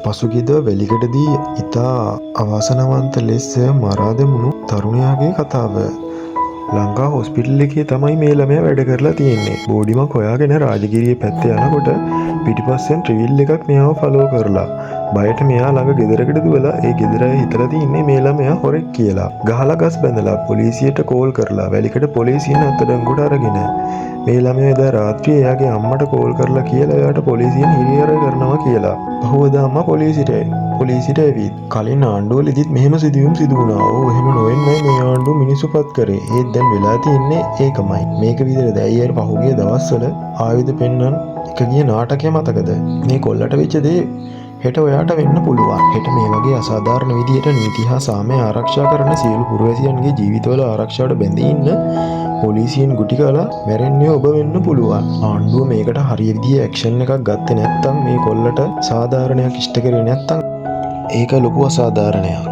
පසුගියදා වැලිකඩදී ඉතා අවාසනාවන්ත ලෙස මරා දැමුණු තරුණයාගේ කතාව. ලංකා හොස්පිටල් එකේ තමයි මේ ළමයා වැඩ කරලා තියෙන්නේ. බෝඩිමක් හොයාගෙන රාජගිරියේ පැත්තේ යනකොට පිටිපස්සෙන් ට්‍රිවිල් එකක් මෙයාව ෆලෝ කරලා බයට මෙයා ළඟ ගෙදරකට දුවලා ඒ ගෙදර අය හිතලා තින්නේ මේ ළමයා හොරෙක් කියලා. ගහලා ගස් බැඳලා පොලිසියට කෝල් කරලා වැලිකඩ පොලිසියෙන් අත්අඩංගුවට අරගෙන මේ ළමයා එදා රාත්‍රියේ එයාගේ අම්මට කෝල් කරලා කියලා එයාට පොලිසියෙන් හිරිහැර කරනවා කියලා. පහුවදා අම්මා පොලිසියට ඇවිත් කලින් ආණ්ඩුවලදීත් මෙහෙම සිදුවීම් සිදු වුණා. ඕ එහෙම නොවෙන්නයි මේ ආණ්ඩුව මිනිස්සුපත් කරේ. ඒත් දැන් වෙලා තියෙන්නේ ඒකමයි. මේක විදිහට දැයියර පහුගිය දවස්වල ආයුධ පෙන්නන් එක ගිය නාටකය මතකද? මේ කොල්ලට වෙච්ච දේ හෙට ඔයාට වෙන්න පුළුවන්. හෙට මේ වගේ අසාධාරණ විදිහට නීති හා සාමය ආරක්ෂා කරන සියලු පුරවැසියන්ගේ ජීවිතවල ආරක්ෂාවට බැඳී ඉන්න පොලිසියෙන් ගුටි කාලා මැරෙන්නේ ඔබ වෙන්න පුළුවන්. ආණ්ඩුව මේකට හරිය විදිහේ ඇක්ෂන් එකක් ගත්තේ නැත්නම් මේ කොල්ලට සාධාරණයක් ඉෂ්ට කරේ නැත්නම් ඒක ලොකු අසාධාරණයක්.